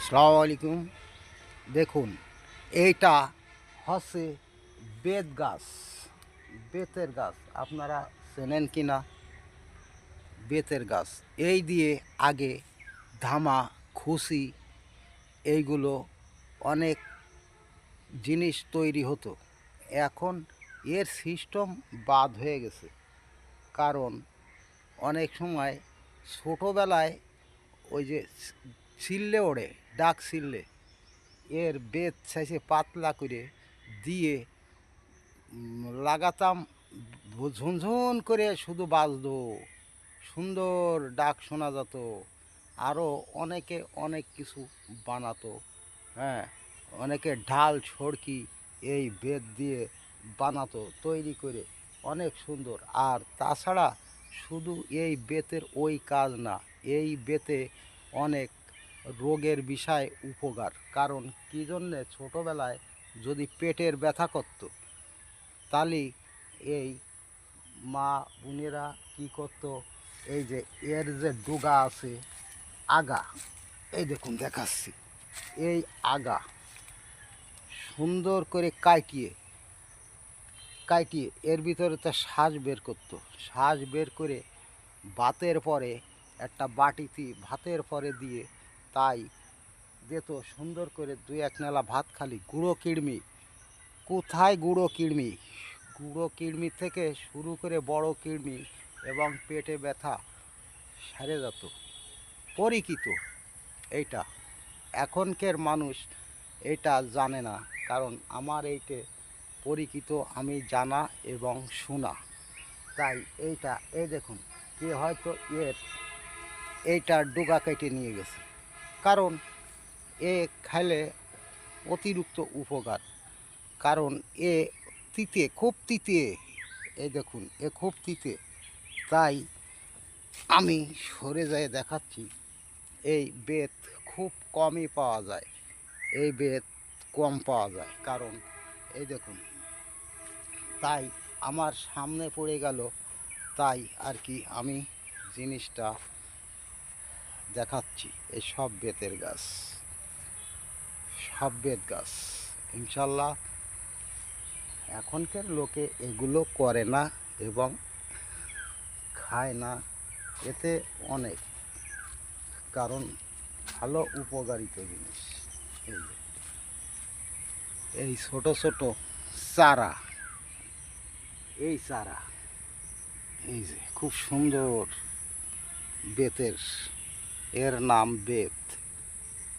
আসসালামু আলাইকুম। দেখুন, এইটা হচ্ছে বেত গাছ। বেতের গাছ আপনারা চেনেন কি না? বেতের গাছ এই দিয়ে আগে ধামা, খুসি, এইগুলো অনেক জিনিস তৈরি হতো। এখন এর সিস্টেম বাদ হয়ে গেছে। কারণ অনেক সময় ছোটোবেলায় ওই যে চিল্লে ওড়ে, ডাক চিল্লে, এর বেত চাইছে পাতলা করে দিয়ে লাগাতাম, ঝুনঝুন করে শুধু বাজতো, সুন্দর ডাক শোনা যেত। আরও অনেকে অনেক কিছু বানাতো। হ্যাঁ, অনেকে ঢাল ছড়কি এই বেত দিয়ে বানাতো তৈরি করে, অনেক সুন্দর। আর তাছাড়া শুধু এই বেতের ওই কাজ না, এই বেতে অনেক রোগের বিষয় উপকার। কারণ কী জন্যে, ছোটোবেলায় যদি পেটের ব্যথা করতো, তাহলে এই মা বোনেরা কী করতো, এই যে এর যে ডুগা আছে, আগা, এই দেখুন দেখাচ্ছি, এই আগা সুন্দর করে কাটিয়ে কাটিয়ে এর ভিতরে তো শ্বাস বের করতো। শ্বাস বের করে ভাতের পরে একটা বাটিতে ভাতের পরে দিয়ে তাই দিত সুন্দর করে, দুই এক নেলা ভাত খালি। গুঁড়ো কিড়মি, কোথায় গুঁড়ো কিড়মি, গুঁড়ো কিড়মি থেকে শুরু করে বড় কিড়মি এবং পেটে ব্যথা সেরে যেত। পরিচিত এইটা, এখনকার মানুষ এটা জানে না। কারণ আমার এইটা পরিচিত, আমি জানা এবং শোনা। তাই এইটা, এই দেখুন, কে হয়তো এইটা ডোগা কেটে নিয়ে গেছে। কারণ এ খাইলে অতিরিক্ত উপকার। কারণ এ তিতে, খুব তিতে, এই দেখুন এ খুব তিতে। তাই আমি সরে যেয়ে দেখাচ্ছি, এই বেত খুব কমই পাওয়া যায়, এই বেত কম পাওয়া যায়। কারণ এই দেখুন, তাই আমার সামনে পড়ে গেল, তাই আর কি আমি জিনিসটা দেখাচ্ছি। এই সব বেতের গাছ, সব বেত গাছ। ইনশাল্লাহ এখনকার লোকে এগুলো করে না এবং খায় না, এতে অনেক, কারণ ভালো উপকারিত জিনিস। এই যে এই ছোট ছোট চারা, এই চারা, এই যে খুব সুন্দর বেতের, এর নাম বেত।